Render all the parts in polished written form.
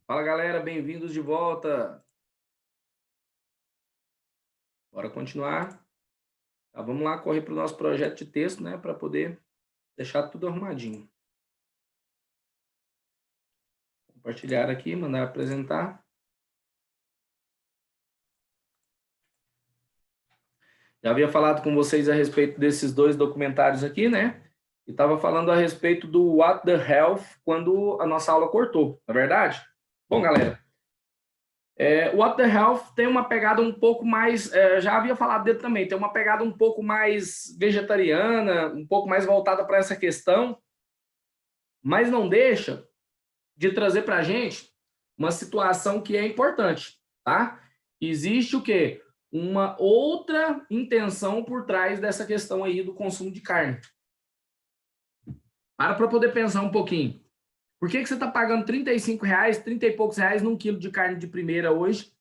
Fala, galera, bem-vindos de volta. Bora continuar. Tá, vamos lá correr para o nosso projeto de texto, né, para poder deixar tudo arrumadinho. Compartilhar aqui, mandar apresentar. Já havia falado com vocês a respeito desses dois documentários aqui, né? E estava falando a respeito do What the Health quando a nossa aula cortou, não é verdade? Bom, galera, o What the Health tem uma pegada um pouco mais, já havia falado dele também, tem uma pegada um pouco mais vegetariana, um pouco mais voltada para essa questão, mas não deixa de trazer para a gente uma situação que é importante, tá? Existe o quê? Uma outra intenção por trás dessa questão aí do consumo de carne. Para poder pensar um pouquinho. Por que você está pagando R$ 35, 30 e poucos reais num quilo de carne de primeira hoje,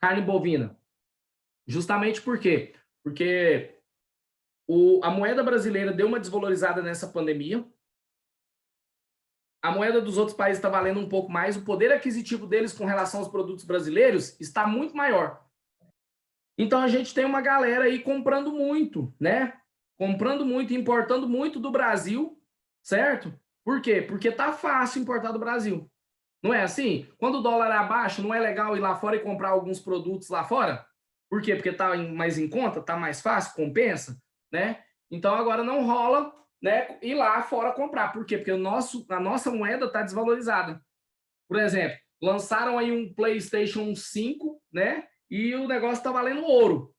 carne bovina? Justamente por quê? Porque a moeda brasileira deu uma desvalorizada nessa pandemia, a moeda dos outros países está valendo um pouco mais, o poder aquisitivo deles com relação aos produtos brasileiros está muito maior. Então a gente tem uma galera aí comprando muito, né? Comprando muito, importando muito do Brasil, certo? Por quê? Porque tá fácil importar do Brasil. Não é assim? Quando o dólar abaixa, não é legal ir lá fora e comprar alguns produtos lá fora? Por quê? Porque tá mais em conta, tá mais fácil, compensa, né? Então agora não rola, né, ir lá fora comprar. Por quê? Porque a nossa moeda está desvalorizada. Por exemplo, lançaram aí um PlayStation 5, né? E o negócio está valendo ouro,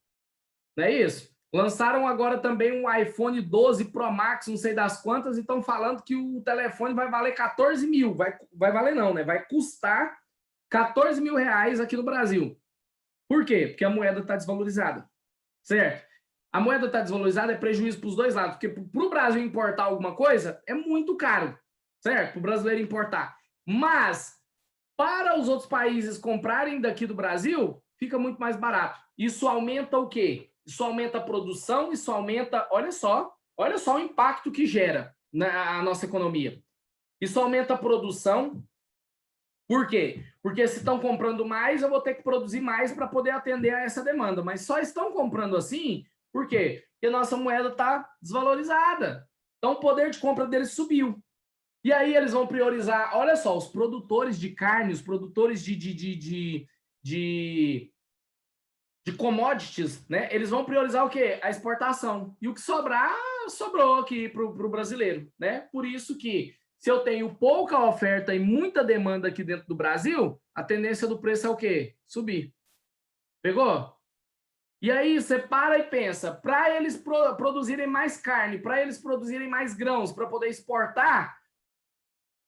não é isso? Lançaram agora também um iPhone 12 Pro Max, não sei das quantas, e estão falando que o telefone vai valer 14 mil. Vai valer não, né? Vai custar 14 mil reais aqui no Brasil. Por quê? Porque a moeda está desvalorizada, certo? A moeda está desvalorizada é prejuízo para os dois lados, porque para o Brasil importar alguma coisa é muito caro, certo? Para o brasileiro importar. Mas para os outros países comprarem daqui do Brasil, fica muito mais barato. Isso aumenta o quê? Isso aumenta a produção, isso aumenta, olha só o impacto que gera na nossa economia. Isso aumenta a produção. Por quê? Porque se estão comprando mais, eu vou ter que produzir mais para poder atender a essa demanda. Mas só estão comprando assim, por quê? Porque a nossa moeda está desvalorizada. Então o poder de compra deles subiu. E aí eles vão priorizar, olha só, os produtores de carne, os produtores de, de commodities, né? Eles vão priorizar o quê? A exportação. E o que sobrar, sobrou aqui para o brasileiro, né? Por isso que se eu tenho pouca oferta e muita demanda aqui dentro do Brasil, a tendência do preço é o quê? Subir. Pegou? E aí você para e pensa, para eles produzirem mais carne, para eles produzirem mais grãos, para poder exportar,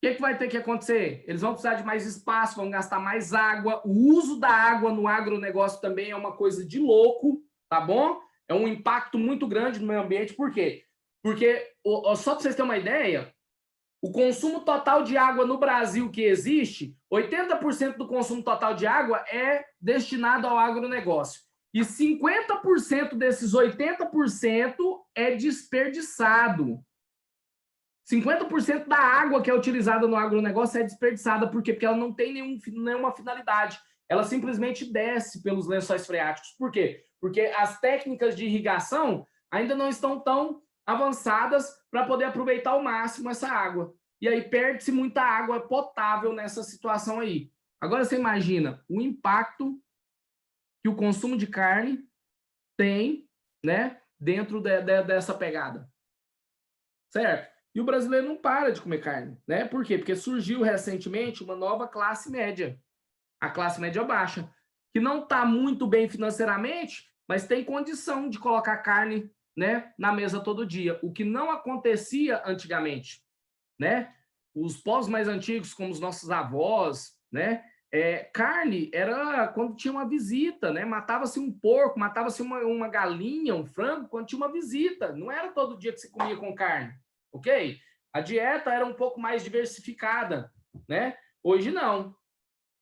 o que vai ter que acontecer? Eles vão precisar de mais espaço, vão gastar mais água. O uso da água no agronegócio também é uma coisa de louco, tá bom? É um impacto muito grande no meio ambiente. Por quê? Porque, só para vocês terem uma ideia, o consumo total de água no Brasil que existe, 80% do consumo total de água é destinado ao agronegócio. E 50% desses 80% é desperdiçado. 50% da água que é utilizada no agronegócio é desperdiçada. Por quê? Porque ela não tem nenhuma finalidade. Ela simplesmente desce pelos lençóis freáticos. Por quê? Porque as técnicas de irrigação ainda não estão tão avançadas para poder aproveitar ao máximo essa água. E aí perde-se muita água potável nessa situação aí. Agora você imagina o impacto que o consumo de carne tem, né, dentro dessa pegada. Certo? E o brasileiro não para de comer carne, né? Por quê? Porque surgiu recentemente uma nova classe média, a classe média baixa, que não está muito bem financeiramente, mas tem condição de colocar carne, né, na mesa todo dia, o que não acontecia antigamente, né? Os povos mais antigos, como os nossos avós, né? Carne era quando tinha uma visita, né? Matava-se um porco, matava-se uma galinha, um frango, quando tinha uma visita. Não era todo dia que se comia com carne, ok? A dieta era um pouco mais diversificada, né? Hoje não.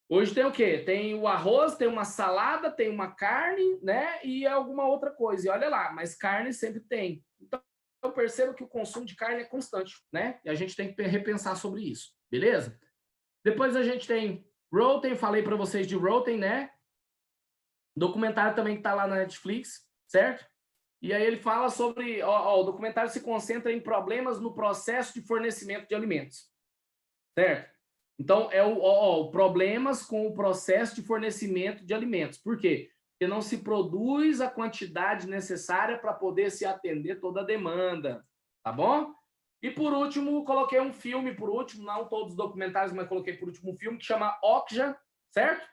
Hoje tem o quê? Tem o arroz, tem uma salada, tem uma carne, né? E alguma outra coisa. E olha lá, mas carne sempre tem. Então, eu percebo que o consumo de carne é constante, né? E a gente tem que repensar sobre isso, beleza? Depois a gente tem Rotten, falei para vocês de Rotten, né? Documentário também que está lá na Netflix, certo? E aí ele fala sobre... o documentário se concentra em problemas no processo de fornecimento de alimentos, certo? Então, problemas com o processo de fornecimento de alimentos. Por quê? Porque não se produz a quantidade necessária para poder se atender toda a demanda, tá bom? E, por último, coloquei um filme, por último, não todos os documentários, mas coloquei por último um filme que chama Okja, certo?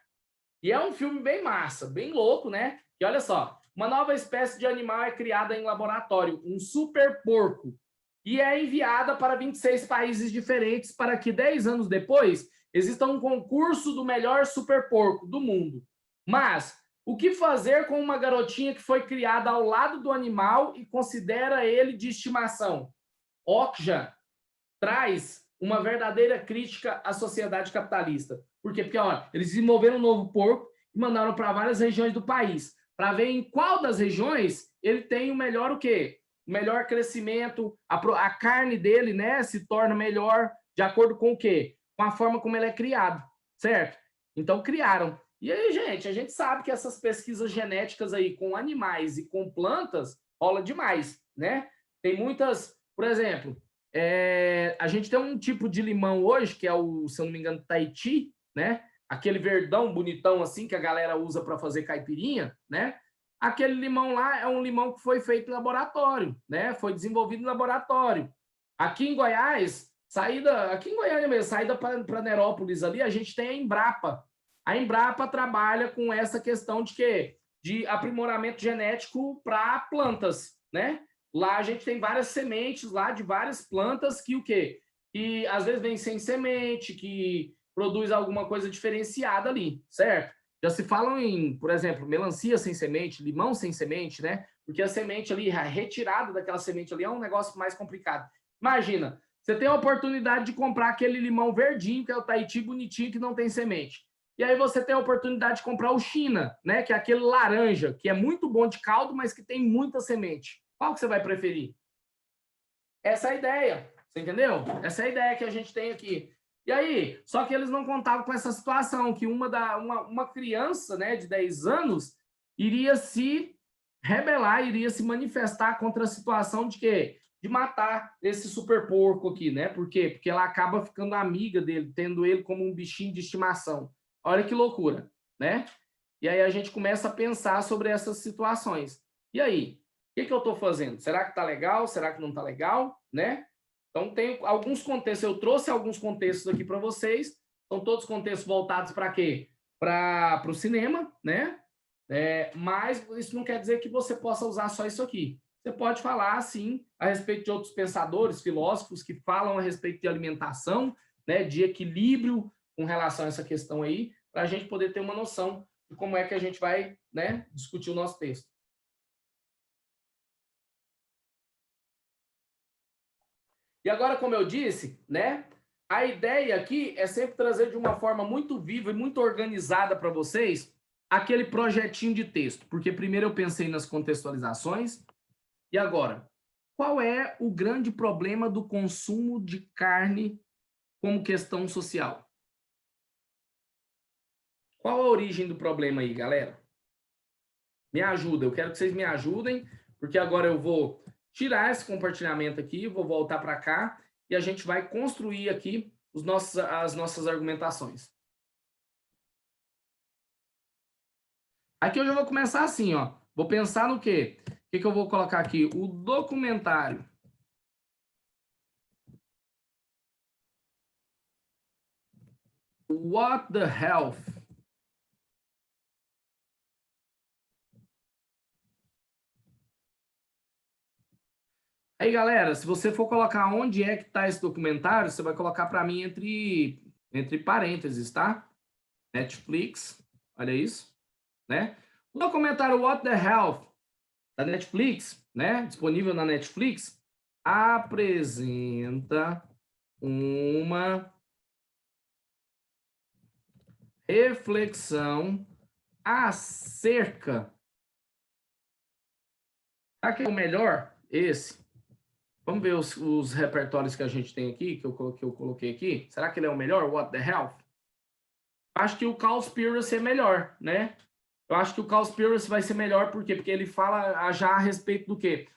E é um filme bem massa, bem louco, né? E olha só, uma nova espécie de animal é criada em laboratório, um super porco, e é enviada para 26 países diferentes para que 10 anos depois exista um concurso do melhor super porco do mundo. Mas o que fazer com uma garotinha que foi criada ao lado do animal e considera ele de estimação? Okja traz uma verdadeira crítica à sociedade capitalista. Por quê? Porque eles desenvolveram um novo porco e mandaram para várias regiões do país, para ver em qual das regiões ele tem o melhor o quê? O melhor crescimento, a carne dele, né, se torna melhor de acordo com o quê? Com a forma como ele é criado, certo? Então criaram. E aí, gente, a gente sabe que essas pesquisas genéticas aí com animais e com plantas rola demais, né? Tem muitas, por exemplo, a gente tem um tipo de limão hoje, que é o, se eu não me engano, Tahiti, né? Aquele verdão bonitão assim que a galera usa para fazer caipirinha, né? Aquele limão lá é um limão que foi feito em laboratório, né? Foi desenvolvido em laboratório. Aqui em Goiás, aqui em Goiânia mesmo, saída para Nerópolis ali, a gente tem a Embrapa. A Embrapa trabalha com essa questão de quê? De aprimoramento genético para plantas, né? Lá a gente tem várias sementes lá de várias plantas que o quê? Que às vezes vem sem semente, que produz alguma coisa diferenciada ali, certo? Já se falam em, por exemplo, melancia sem semente, limão sem semente, né? Porque a semente ali, a retirada daquela semente ali é um negócio mais complicado. Imagina, você tem a oportunidade de comprar aquele limão verdinho, que é o Tahiti bonitinho, que não tem semente. E aí você tem a oportunidade de comprar o China, né? Que é aquele laranja, que é muito bom de caldo, mas que tem muita semente. Qual que você vai preferir? Essa é a ideia, você entendeu? Essa é a ideia que a gente tem aqui. E aí, só que eles não contavam com essa situação, que uma criança, né, de 10 anos iria se rebelar, iria se manifestar contra a situação de quê? De matar esse super porco aqui, né? Por quê? Porque ela acaba ficando amiga dele, tendo ele como um bichinho de estimação. Olha que loucura, né? E aí a gente começa a pensar sobre essas situações. E aí, o que eu estou fazendo? Será que está legal? Será que não está legal? Né? Então, tem alguns contextos. Eu trouxe alguns contextos aqui para vocês. São todos contextos voltados para quê? Para o cinema, né? Mas isso não quer dizer que você possa usar só isso aqui. Você pode falar, sim, a respeito de outros pensadores, filósofos que falam a respeito de alimentação, né, de equilíbrio com relação a essa questão aí, para a gente poder ter uma noção de como é que a gente vai, né, discutir o nosso texto. E agora, como eu disse, né, a ideia aqui é sempre trazer de uma forma muito viva e muito organizada para vocês aquele projetinho de texto, porque primeiro eu pensei nas contextualizações, e agora, qual é o grande problema do consumo de carne como questão social? Qual a origem do problema aí, galera? Me ajuda, eu quero que vocês me ajudem, porque agora eu vou tirar esse compartilhamento aqui, vou voltar para cá e a gente vai construir aqui as nossas argumentações. Aqui eu já vou começar assim, ó. Vou pensar no quê? O que eu vou colocar aqui? O documentário. What the Health? Aí, galera, se você for colocar onde é que está esse documentário, você vai colocar para mim entre parênteses, tá? Netflix, olha isso, né? O documentário What the Health da Netflix, né? Disponível na Netflix, apresenta uma reflexão acerca. Será que é o melhor? Esse. Vamos ver os repertórios que a gente tem aqui, que eu coloquei aqui. Será que ele é o melhor? What the Health? Acho que o Cowspiracy é melhor, né? Eu acho que o Cowspiracy vai ser melhor, por quê? Porque ele fala já a respeito do quê?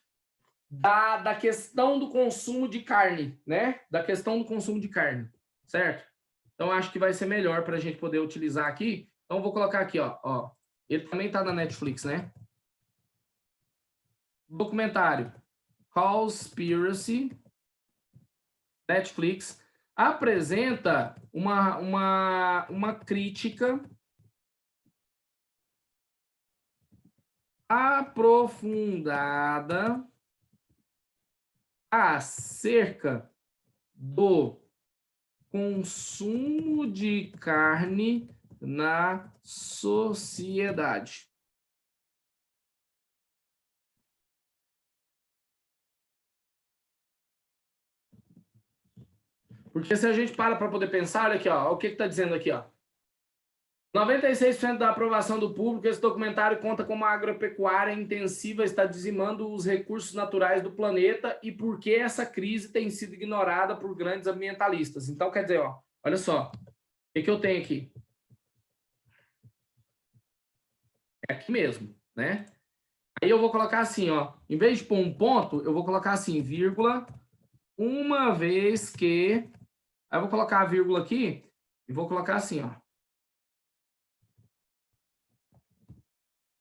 Da questão do consumo de carne, né? Da questão do consumo de carne, certo? Então, acho que vai ser melhor para a gente poder utilizar aqui. Então, vou colocar aqui, ó. Ele também está na Netflix, né? Documentário Cowspiracy, Netflix, apresenta uma crítica aprofundada acerca do consumo de carne na sociedade. Porque se a gente para poder pensar, olha aqui, ó, o que está dizendo aqui, ó. 96% da aprovação do público, esse documentário conta como a agropecuária intensiva está dizimando os recursos naturais do planeta e por que essa crise tem sido ignorada por grandes ambientalistas. Então, quer dizer, ó, olha só, o que eu tenho aqui? É aqui mesmo, né? Aí eu vou colocar assim, ó, em vez de pôr um ponto, eu vou colocar assim, vírgula, uma vez que... Aí eu vou colocar a vírgula aqui e vou colocar assim, ó.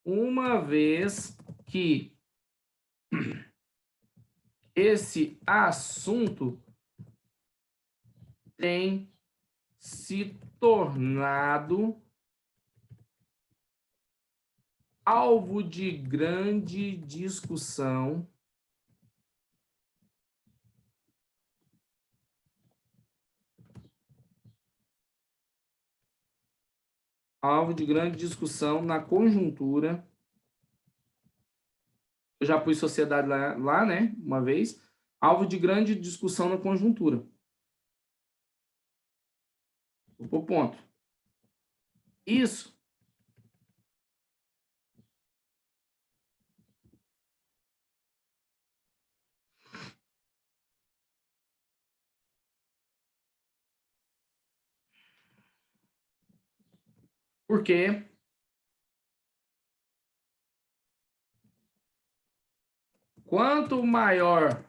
Uma vez que esse assunto tem se tornado alvo de grande discussão na conjuntura. Eu já pus sociedade lá, né, uma vez. Alvo de grande discussão na conjuntura. Vou pôr ponto. Isso porque quanto maior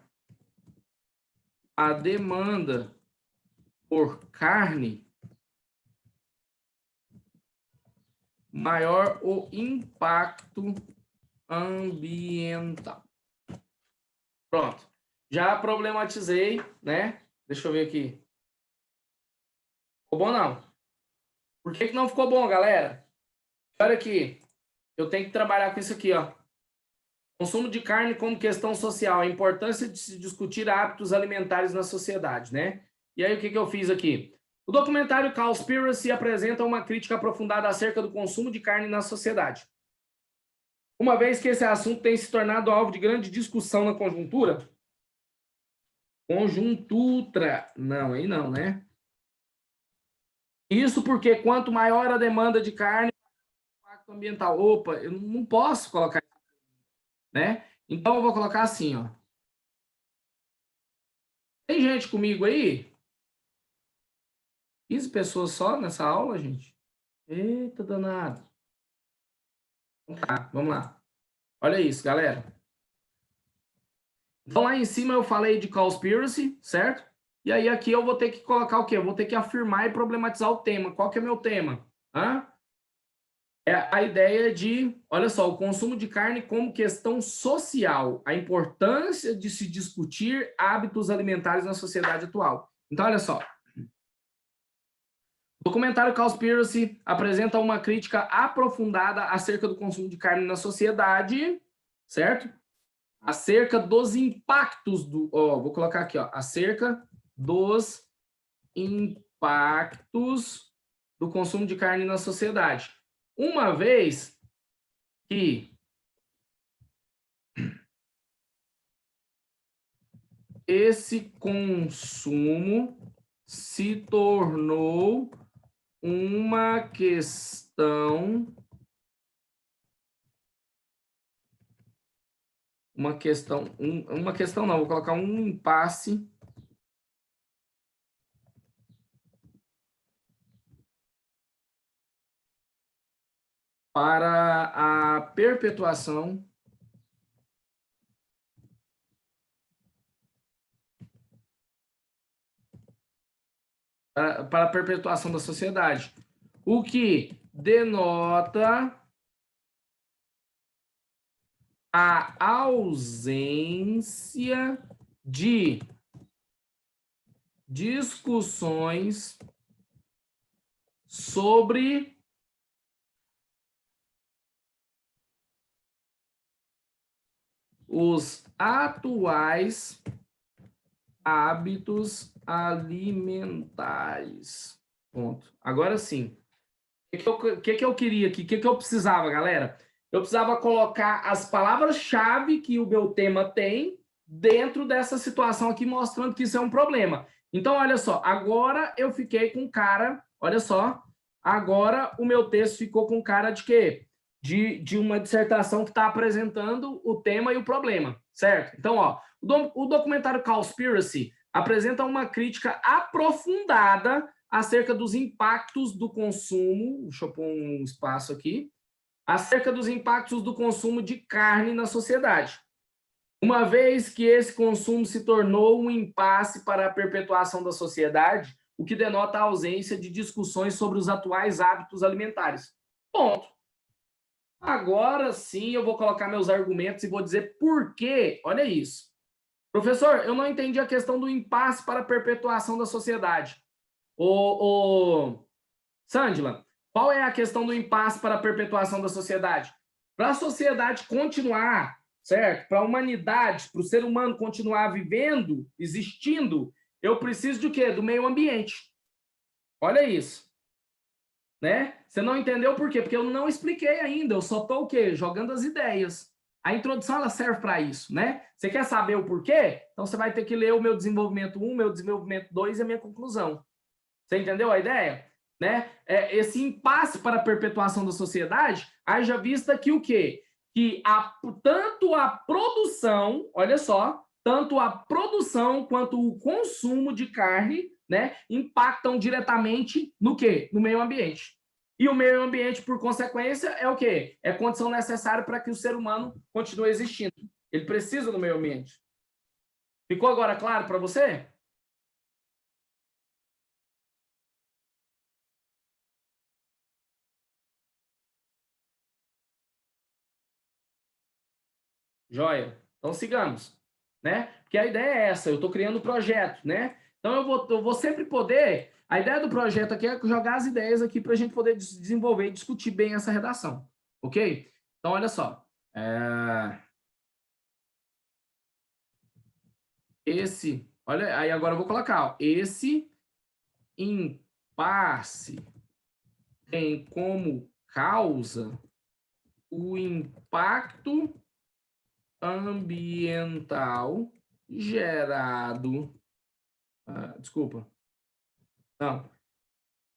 a demanda por carne, maior o impacto ambiental. Pronto. Já problematizei, né? Deixa eu ver aqui. Ficou bom, não? Por que não ficou bom, galera? Olha aqui. Eu tenho que trabalhar com isso aqui, ó. Consumo de carne como questão social. A importância de se discutir hábitos alimentares na sociedade, né? E aí, o que eu fiz aqui? O documentário Cowspiracy apresenta uma crítica aprofundada acerca do consumo de carne na sociedade. Uma vez que esse assunto tem se tornado alvo de grande discussão na conjuntura, não, aí não, né? Isso porque quanto maior a demanda de carne, impacto ambiental. Opa, eu não posso colocar, né? Então eu vou colocar assim, ó. Tem gente comigo aí? 15 pessoas só nessa aula, gente? Eita, danado. Tá, vamos lá. Olha isso, galera. Então lá em cima eu falei de Cowspiracy, certo? E aí aqui eu vou ter que colocar o quê? Eu vou ter que afirmar e problematizar o tema. Qual que é meu tema? É a ideia de, olha só, o consumo de carne como questão social, a importância de se discutir hábitos alimentares na sociedade atual. Então, olha só. O documentário Cowspiracy apresenta uma crítica aprofundada acerca do consumo de carne na sociedade, certo? Acerca dos impactos do... vou colocar aqui, ó, acerca dos impactos do consumo de carne na sociedade. Uma vez que esse consumo se tornou uma questão não, vou colocar um impasse para a perpetuação da sociedade, o que denota a ausência de discussões sobre os atuais hábitos alimentares. Ponto. Agora sim. O que eu queria aqui? O que eu precisava, galera? Eu precisava colocar as palavras-chave que o meu tema tem dentro dessa situação aqui, mostrando que isso é um problema. Então, olha só, agora eu fiquei com cara, olha só, agora o meu texto ficou com cara de quê? De uma dissertação que está apresentando o tema e o problema, certo? Então, ó, o documentário Cowspiracy apresenta uma crítica aprofundada acerca dos impactos do consumo, deixa eu pôr um espaço aqui, acerca dos impactos do consumo de carne na sociedade. Uma vez que esse consumo se tornou um impasse para a perpetuação da sociedade, o que denota a ausência de discussões sobre os atuais hábitos alimentares. Ponto. Agora sim eu vou colocar meus argumentos e vou dizer por quê. Olha isso. Professor, eu não entendi a questão do impasse para a perpetuação da sociedade. Sângela, qual é a questão do impasse para a perpetuação da sociedade? Para a sociedade continuar, certo? Para a humanidade, para o ser humano continuar vivendo, existindo, eu preciso de quê? Do meio ambiente. Olha isso. Né? Você não entendeu por quê? Porque eu não expliquei ainda, eu só estou o quê? Jogando as ideias. A introdução ela serve para isso, né? Você quer saber o porquê? Então você vai ter que ler o meu desenvolvimento 1, meu desenvolvimento 2 e a minha conclusão. Você entendeu a ideia? Né? Esse impasse para a perpetuação da sociedade, haja vista que o quê? Que tanto a produção, olha só, tanto a produção quanto o consumo de carne, né, impactam diretamente no quê? No meio ambiente. E o meio ambiente, por consequência, é o quê? É condição necessária para que o ser humano continue existindo. Ele precisa do meio ambiente. Ficou agora claro para você? Joia. Então sigamos, né? Porque a ideia é essa, eu estou criando um projeto, né? Então eu vou sempre poder. A ideia do projeto aqui é jogar as ideias aqui para a gente poder desenvolver e discutir bem essa redação, ok? Então olha só. Olha, aí agora eu vou colocar, ó, esse impasse tem como causa o impacto ambiental gerado. Desculpa. Não.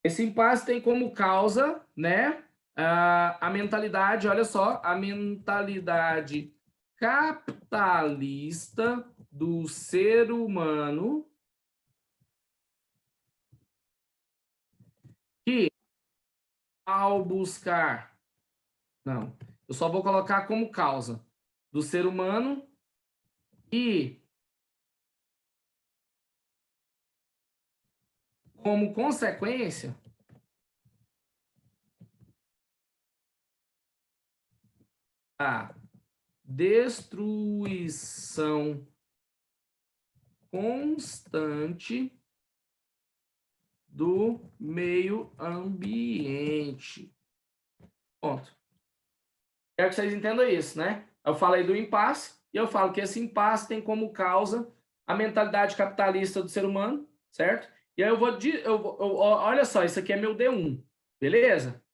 Esse impasse tem como causa, né, a mentalidade, olha só, a mentalidade capitalista do ser humano que, ao buscar, não, eu só vou colocar como causa do ser humano e, como consequência, a destruição constante do meio ambiente. Ponto. Quero que vocês entendam isso, né? Eu falei do impasse e eu falo que esse impasse tem como causa a mentalidade capitalista do ser humano, certo? E aí olha só, isso aqui é meu D1, beleza?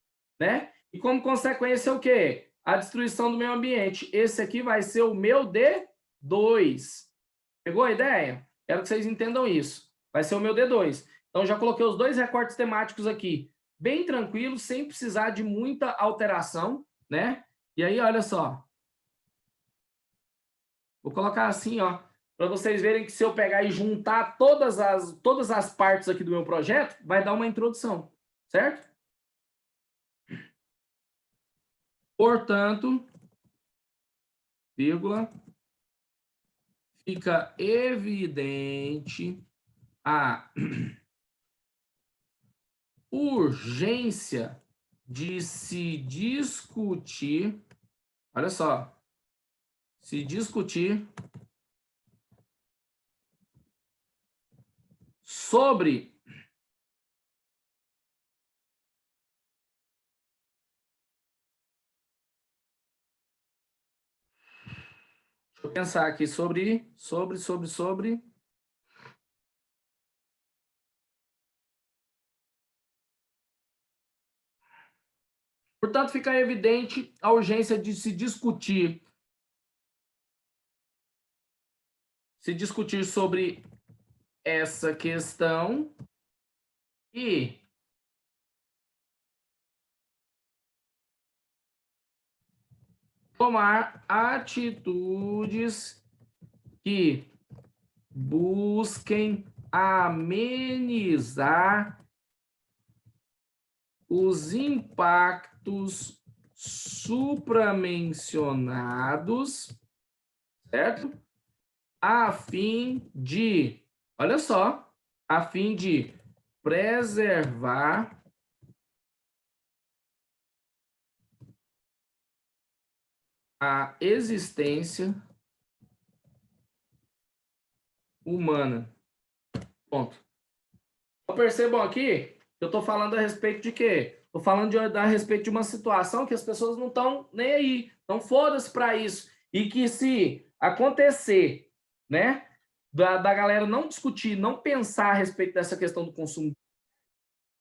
Né? E como consequência o quê? A destruição do meio ambiente. Esse aqui vai ser o meu D2. Pegou a ideia? Quero que vocês entendam isso. Vai ser o meu D2. Então, já coloquei os dois recortes temáticos aqui, bem tranquilos, sem precisar de muita alteração, né? E aí, olha só. Vou colocar assim, ó, para vocês verem que se eu pegar e juntar todas as partes aqui do meu projeto, vai dar uma introdução, certo? Portanto, vírgula, fica evidente a urgência de se discutir, olha só, se discutir sobre deixa eu pensar aqui sobre. Portanto, fica evidente a urgência de se discutir sobre essa questão e tomar atitudes que busquem amenizar os impactos supramencionados, certo? A fim de, olha só, a fim de preservar a existência humana. Ponto. Percebam aqui que eu estou falando a respeito de quê? Estou falando a respeito de uma situação que as pessoas não estão nem aí, não foda-se para isso. E que se acontecer, né, da galera não discutir, não pensar a respeito dessa questão do consumo,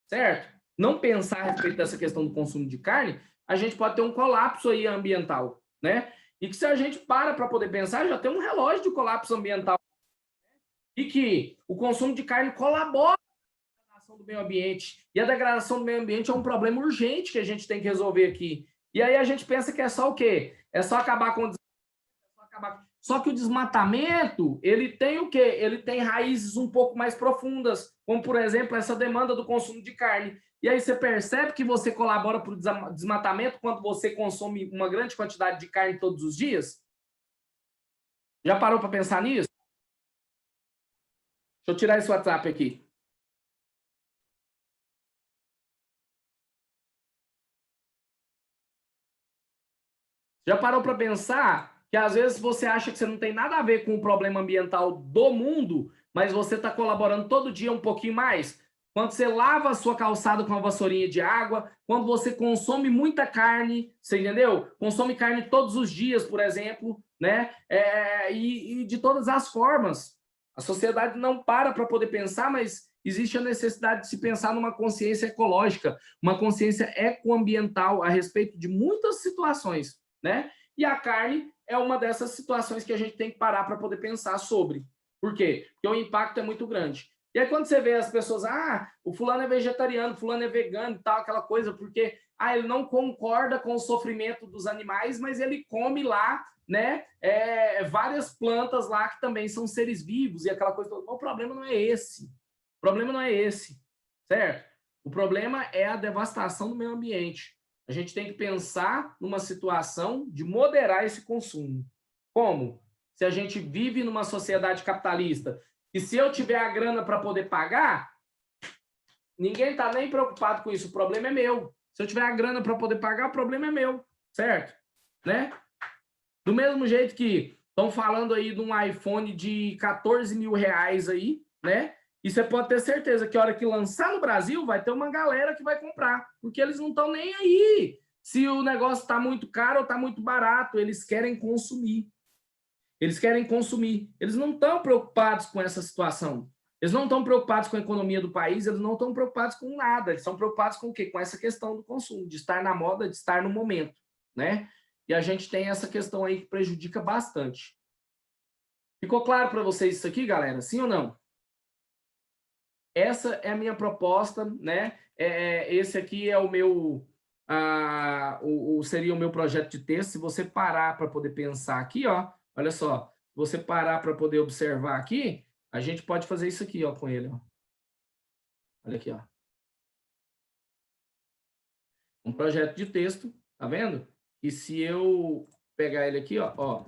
certo? Não pensar a respeito dessa questão do consumo de carne, a gente pode ter um colapso aí ambiental, né? E que se a gente para poder pensar, já tem um relógio de colapso ambiental. E que o consumo de carne colabora do meio ambiente. E a degradação do meio ambiente é um problema urgente que a gente tem que resolver aqui. E aí a gente pensa que é só o quê? É só acabar com o desmatamento. Só que o desmatamento, ele tem o quê? Ele tem raízes um pouco mais profundas, como, por exemplo, essa demanda do consumo de carne. E aí você percebe que você colabora para o desmatamento quando você consome uma grande quantidade de carne todos os dias? Já parou para pensar nisso? Deixa eu tirar esse WhatsApp aqui. Já parou para pensar que às vezes você acha que você não tem nada a ver com o problema ambiental do mundo, mas você está colaborando todo dia um pouquinho mais? Quando você lava a sua calçada com uma vassourinha de água, quando você consome muita carne, você entendeu? Consome carne todos os dias, por exemplo, né? E de todas as formas. A sociedade não para poder pensar, mas existe a necessidade de se pensar numa consciência ecológica, uma consciência ecoambiental a respeito de muitas situações, né? E a carne é uma dessas situações que a gente tem que parar para poder pensar sobre. Por quê? Porque o impacto é muito grande. E aí quando você vê as pessoas, o fulano é vegetariano, o fulano é vegano e tal, aquela coisa, porque ele não concorda com o sofrimento dos animais, mas ele come lá, né, várias plantas lá que também são seres vivos e aquela coisa toda. O problema não é esse. O problema não é esse, certo? O problema é a devastação do meio ambiente. A gente tem que pensar numa situação de moderar esse consumo. Como? Se a gente vive numa sociedade capitalista e se eu tiver a grana para poder pagar, ninguém está nem preocupado com isso. O problema é meu. Se eu tiver a grana para poder pagar, o problema é meu, certo? Né? Do mesmo jeito que estão falando aí de um iPhone de 14 mil reais aí, né? E você pode ter certeza que a hora que lançar no Brasil, vai ter uma galera que vai comprar, porque eles não estão nem aí se o negócio está muito caro ou está muito barato, eles querem consumir. Eles querem consumir. Eles não estão preocupados com essa situação. Eles não estão preocupados com a economia do país, eles não estão preocupados com nada. Eles estão preocupados com o quê? Com essa questão do consumo, de estar na moda, de estar no momento, né? E a gente tem essa questão aí que prejudica bastante. Ficou claro para vocês isso aqui, galera? Sim ou não? Essa é a minha proposta, né? Esse aqui é o meu, seria o meu projeto de texto. Se você parar para poder pensar aqui, ó, olha só, se você parar para poder observar aqui, a gente pode fazer isso aqui, ó, com ele, ó. Olha aqui, ó. Um projeto de texto, tá vendo? E se eu pegar ele aqui, ó,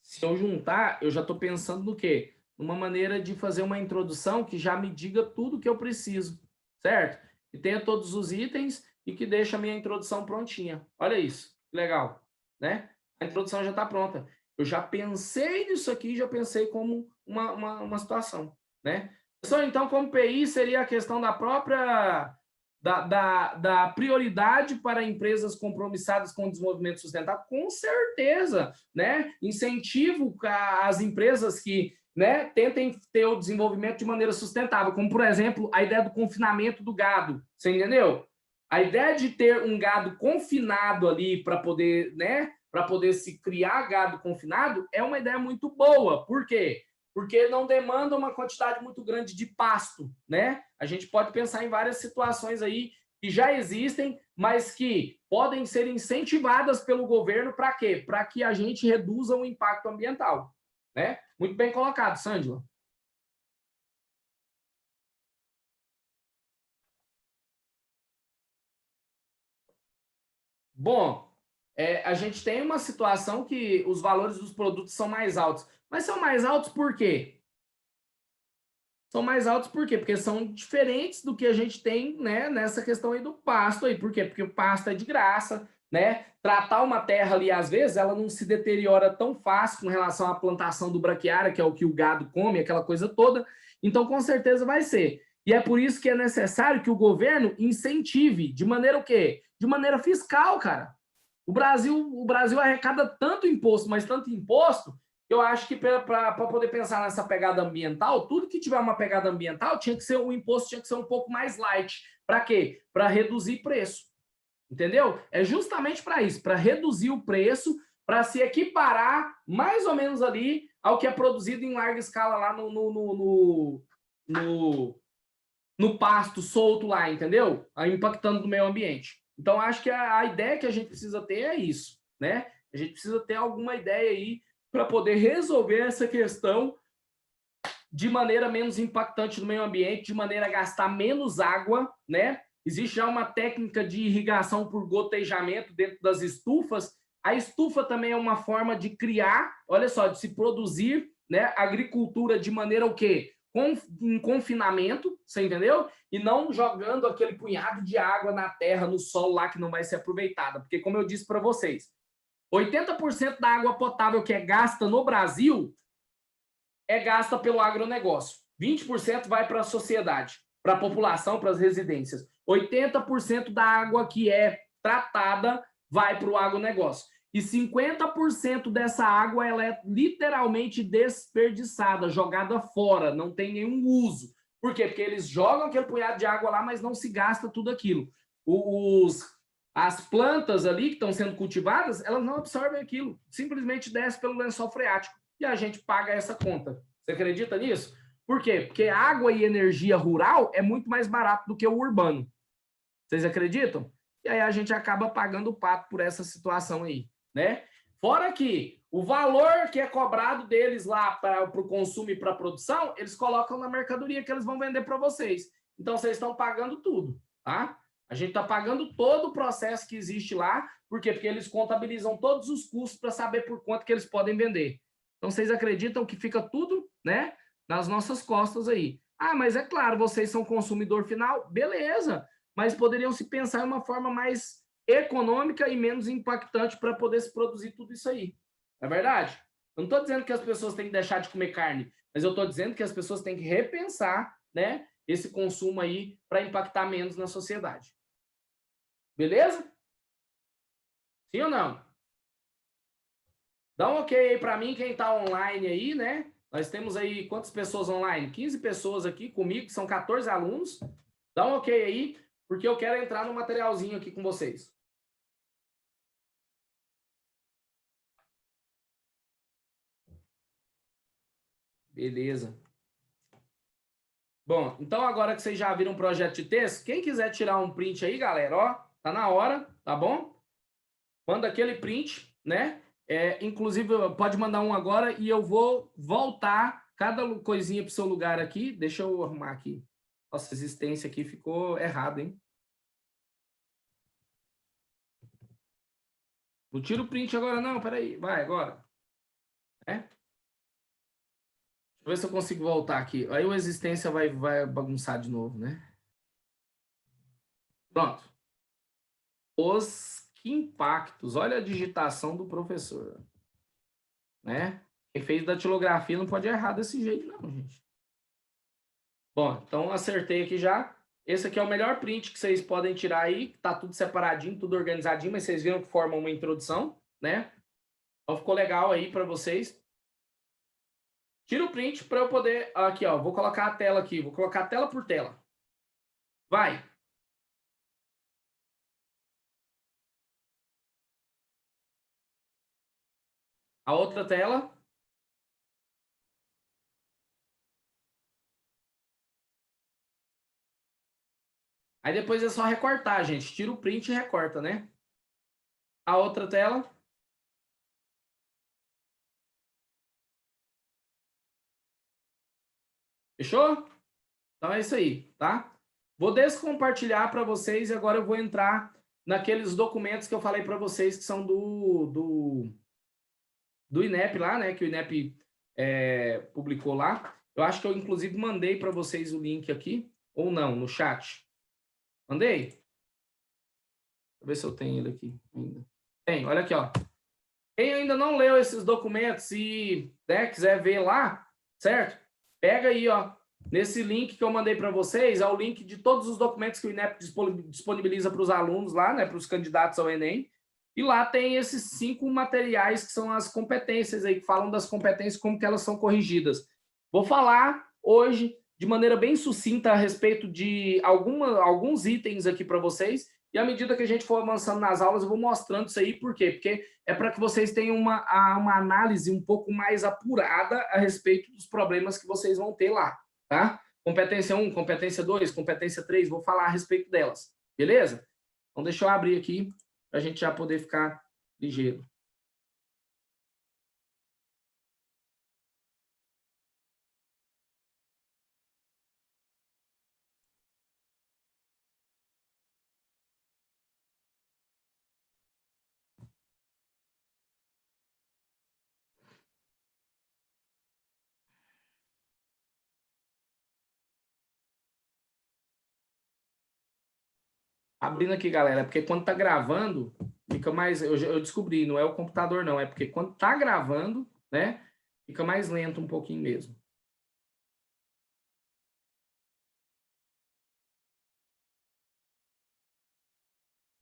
se eu juntar, eu já estou pensando no quê? Numa maneira de fazer uma introdução que já me diga tudo que eu preciso, certo? Que tenha todos os itens e que deixe a minha introdução prontinha. Olha isso, que legal, né? A introdução já está pronta. Eu já pensei nisso aqui, já pensei como uma situação, né? Pessoal, então, como PI, seria a questão da própria da prioridade para empresas compromissadas com o desenvolvimento sustentável, com certeza, né? Incentivo às empresas que, né, tentem ter o desenvolvimento de maneira sustentável, como, por exemplo, a ideia do confinamento do gado, você entendeu? A ideia de ter um gado confinado ali para poder, né, para poder se criar gado confinado é uma ideia muito boa. Por quê? Porque não demanda uma quantidade muito grande de pasto, né? A gente pode pensar em várias situações aí que já existem, mas que podem ser incentivadas pelo governo para quê? Para que a gente reduza o impacto ambiental, né? Muito bem colocado, Sângela. Bom, a gente tem uma situação que os valores dos produtos são mais altos. Mas são mais altos por quê? São mais altos por quê? Porque são diferentes do que a gente tem, né, nessa questão aí do pasto aí. Por quê? Porque o pasto é de graça, né? Tratar uma terra ali, às vezes, ela não se deteriora tão fácil com relação à plantação do braquiária, que é o que o gado come, aquela coisa toda. Então, com certeza vai ser. E é por isso que é necessário que o governo incentive de maneira o quê? De maneira fiscal, cara. O Brasil arrecada tanto imposto, mas tanto imposto, eu acho que para poder pensar nessa pegada ambiental, tudo que tiver uma pegada ambiental tinha que ser o imposto tinha que ser um pouco mais light. Para quê? Para reduzir preço. Entendeu? É justamente para isso, para reduzir o preço, para se equiparar mais ou menos ali ao que é produzido em larga escala lá no pasto solto lá, entendeu? Impactando no meio ambiente. Então, acho que a ideia que a gente precisa ter é isso, né? A gente precisa ter alguma ideia aí para poder resolver essa questão de maneira menos impactante no meio ambiente, de maneira a gastar menos água, né? Existe já uma técnica de irrigação por gotejamento dentro das estufas. A estufa também é uma forma de criar, olha só, de se produzir, né, agricultura de maneira o quê? Em confinamento, você entendeu? E não jogando aquele punhado de água na terra, no solo lá que não vai ser aproveitada. Porque, como eu disse para vocês, 80% da água potável que é gasta no Brasil é gasta pelo agronegócio. 20% vai para a sociedade, para a população, para as residências. 80% da água que é tratada vai para o agronegócio. E 50% dessa água ela é literalmente desperdiçada, jogada fora, não tem nenhum uso. Por quê? Porque eles jogam aquele punhado de água lá, mas não se gasta tudo aquilo. As plantas ali que estão sendo cultivadas, elas não absorvem aquilo, simplesmente desce pelo lençol freático e a gente paga essa conta. Você acredita nisso? Por quê? Porque água e energia rural é muito mais barato do que o urbano. Vocês acreditam? E aí a gente acaba pagando o pato por essa situação aí, né? Fora que o valor que é cobrado deles lá para o consumo e para a produção, eles colocam na mercadoria que eles vão vender para vocês. Então, vocês estão pagando tudo, tá? A gente está pagando todo o processo que existe lá. Por quê? Porque eles contabilizam todos os custos para saber por quanto que eles podem vender. Então, vocês acreditam que fica tudo, né, nas nossas costas aí. Ah, mas é claro, vocês são consumidor final, beleza, mas poderiam se pensar em uma forma mais econômica e menos impactante para poder se produzir tudo isso aí. É verdade? Eu não estou dizendo que as pessoas têm que deixar de comer carne, mas eu estou dizendo que as pessoas têm que repensar, né, esse consumo aí para impactar menos na sociedade. Beleza? Sim ou não? Dá um ok aí para mim, quem está online aí, né? Nós temos aí quantas pessoas online? 15 pessoas aqui comigo, que são 14 alunos. Dá um ok aí, porque eu quero entrar no materialzinho aqui com vocês. Beleza. Bom, então agora que vocês já viram o projeto de texto, quem quiser tirar um print aí, galera, ó, tá na hora, tá bom? Manda aquele print, né? Inclusive, pode mandar um agora e eu vou voltar cada coisinha para o seu lugar aqui. Deixa eu arrumar aqui. Nossa, a existência aqui ficou errada, hein? Não tira o print agora, não. Peraí. Vai, agora. Deixa eu ver se eu consigo voltar aqui. Aí o existência vai bagunçar de novo, né? Pronto. Os impactos. Olha a digitação do professor. Né? Quem fez datilografia não pode errar desse jeito, não, gente. Bom, então acertei aqui já. Esse aqui é o melhor print que vocês podem tirar aí. Tá tudo separadinho, tudo organizadinho, mas vocês viram que forma uma introdução, né? Então ficou legal aí para vocês. Tira o print para eu poder... Aqui, ó. Vou colocar a tela aqui. Vou colocar tela por tela. Vai. A outra tela. Aí depois é só recortar, gente. Tira o print e recorta, né? A outra tela. Fechou? Então é isso aí, tá? Vou descompartilhar para vocês e agora eu vou entrar naqueles documentos que eu falei para vocês que são do INEP lá, né? Que o INEP publicou lá. Eu acho que eu, inclusive, mandei para vocês o link aqui, ou não, no chat. Mandei? Deixa eu ver se eu tenho ele aqui ainda. Tem, olha aqui, ó. Quem ainda não leu esses documentos e quiser ver lá, certo? Pega aí, ó. Nesse link que eu mandei para vocês, é o link de todos os documentos que o INEP disponibiliza para os alunos lá, né? Para os candidatos ao Enem. E lá tem esses 5 materiais que são as competências aí, que falam das competências, como que elas são corrigidas. Vou falar hoje de maneira bem sucinta a respeito de alguns itens aqui para vocês, e à medida que a gente for avançando nas aulas, eu vou mostrando isso aí. Por quê? Porque é para que vocês tenham uma análise um pouco mais apurada a respeito dos problemas que vocês vão ter lá, tá? Competência 1, competência 2, competência 3, vou falar a respeito delas, beleza? Então, deixa eu abrir aqui para a gente já poder ficar ligeiro. Abrindo aqui, galera, porque quando tá gravando, fica mais... Eu descobri, não é o computador, não. É porque quando tá gravando, né, fica mais lento um pouquinho mesmo.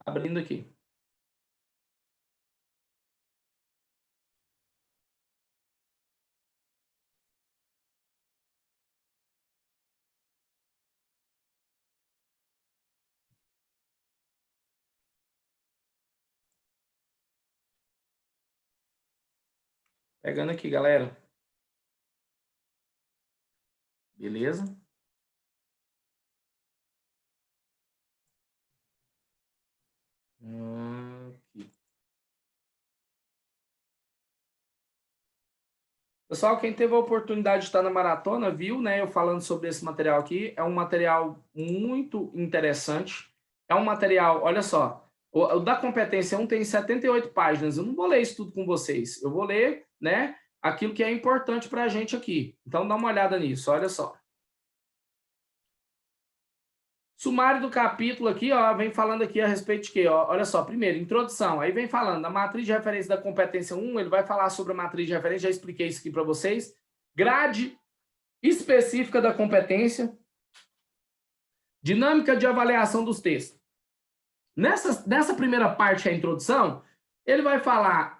Abrindo aqui. Pegando aqui, galera. Beleza? Aqui. Pessoal, quem teve a oportunidade de estar na maratona, viu, né? Eu falando sobre esse material aqui. É um material muito interessante. É um material, olha só, o da competência 1 tem 78 páginas. Eu não vou ler isso tudo com vocês. Eu vou ler, né, aquilo que é importante para a gente aqui. Então, dá uma olhada nisso, olha só. Sumário do capítulo aqui, ó, vem falando aqui a respeito de quê? Ó, olha só, primeiro, introdução. Aí vem falando da matriz de referência da competência 1, ele vai falar sobre a matriz de referência, já expliquei isso aqui para vocês. Grade específica da competência. Dinâmica de avaliação dos textos. Nessa primeira parte, que é a introdução, ele vai falar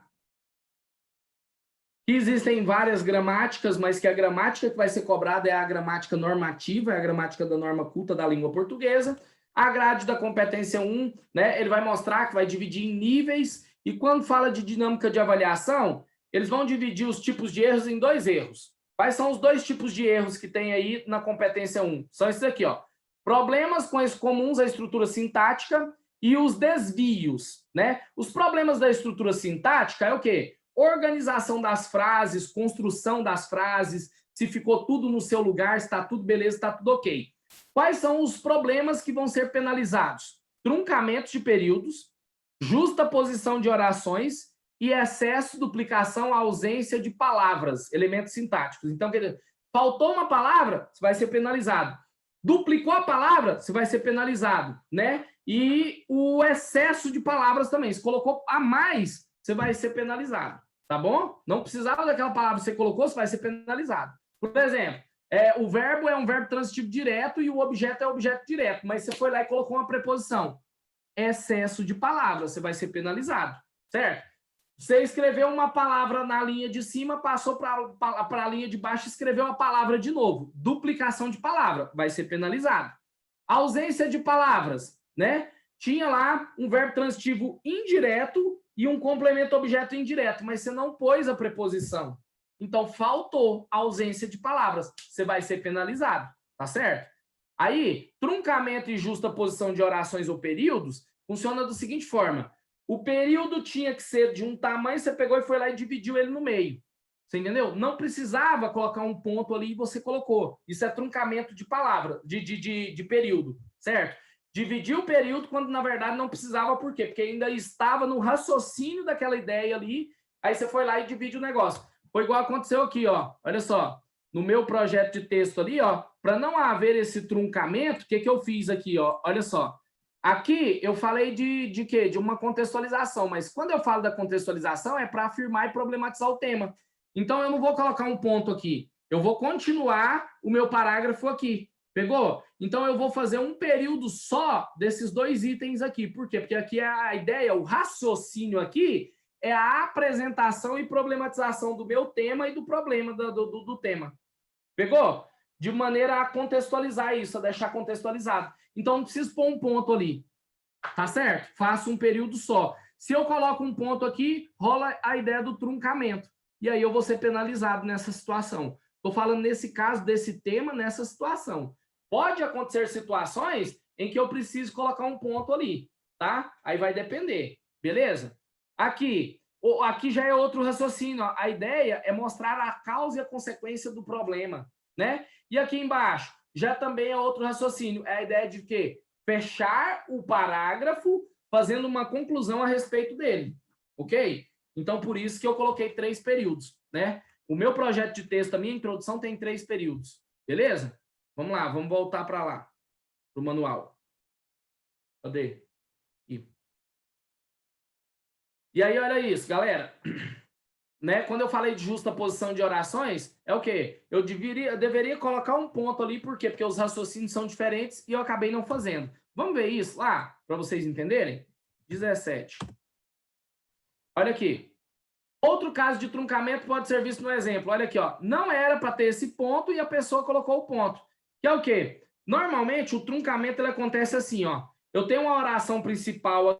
que existem várias gramáticas, mas que a gramática que vai ser cobrada é a gramática normativa, é a gramática da norma culta da língua portuguesa. A grade da competência 1, né, ele vai mostrar que vai dividir em níveis, e quando fala de dinâmica de avaliação, eles vão dividir os tipos de erros em 2 erros. Quais são os 2 tipos de erros que tem aí na competência 1? São esses aqui, ó. Problemas comuns à estrutura sintática e os desvios, né? Os problemas da estrutura sintática é o quê? Organização das frases, construção das frases, se ficou tudo no seu lugar, se está tudo beleza, está tudo ok. Quais são os problemas que vão ser penalizados? Truncamentos de períodos, justa posição de orações e excesso, duplicação, ausência de palavras, elementos sintáticos. Então, quer dizer, faltou uma palavra, você vai ser penalizado. Duplicou a palavra, você vai ser penalizado, né? E o excesso de palavras também. Se colocou a mais, você vai ser penalizado, tá bom? Não precisava daquela palavra que você colocou, você vai ser penalizado. Por exemplo, o verbo é um verbo transitivo direto e o objeto é objeto direto, mas você foi lá e colocou uma preposição. Excesso de palavras, você vai ser penalizado, certo? Você escreveu uma palavra na linha de cima, passou para a linha de baixo e escreveu uma palavra de novo. Duplicação de palavra, vai ser penalizado. Ausência de palavras, né? Tinha lá um verbo transitivo indireto e um complemento objeto indireto, mas você não pôs a preposição. Então, faltou a ausência de palavras. Você vai ser penalizado, tá certo? Aí, truncamento e justa posição de orações ou períodos funciona da seguinte forma. O período tinha que ser de um tamanho, você pegou e foi lá e dividiu ele no meio. Você entendeu? Não precisava colocar um ponto ali e você colocou. Isso é truncamento de palavra, de período, certo? Dividiu o período quando, na verdade, não precisava. Por quê? Porque ainda estava no raciocínio daquela ideia ali, aí você foi lá e divide o negócio. Foi igual aconteceu aqui, ó. Olha só. No meu projeto de texto ali, ó, para não haver esse truncamento, o que eu fiz aqui, ó? Olha só. Aqui eu falei de quê? De uma contextualização, mas quando eu falo da contextualização é para afirmar e problematizar o tema. Então eu não vou colocar um ponto aqui, eu vou continuar o meu parágrafo aqui. Pegou? Então eu vou fazer um período só desses dois itens aqui. Por quê? Porque aqui é a ideia, o raciocínio aqui é a apresentação e problematização do meu tema e do problema do tema. Pegou? De maneira a contextualizar isso, a deixar contextualizado. Então, não preciso pôr um ponto ali. Tá certo? Faço um período só. Se eu coloco um ponto aqui, rola a ideia do truncamento. E aí eu vou ser penalizado nessa situação. Estou falando nesse caso, desse tema, nessa situação. Pode acontecer situações em que eu preciso colocar um ponto ali, tá? Aí vai depender, beleza? Aqui já é outro raciocínio. Ó. A ideia é mostrar a causa e a consequência do problema, né? E aqui embaixo, já também é outro raciocínio. É a ideia de quê? Fechar o parágrafo fazendo uma conclusão a respeito dele, ok? Então, por isso que eu coloquei 3 períodos, né? O meu projeto de texto, a minha introdução tem 3 períodos, beleza? Vamos lá, vamos voltar para lá, para o manual. Cadê? Aqui. E aí, olha isso, galera. Né? Quando eu falei de justa posição de orações, é o quê? Eu deveria colocar um ponto ali, por quê? Porque os raciocínios são diferentes e eu acabei não fazendo. Vamos ver isso lá, para vocês entenderem? 17. Olha aqui. Outro caso de truncamento pode ser visto no exemplo. Olha aqui, ó. Não era para ter esse ponto e a pessoa colocou o ponto. Que é o quê? Normalmente, o truncamento ele acontece assim, ó. Eu tenho uma oração principal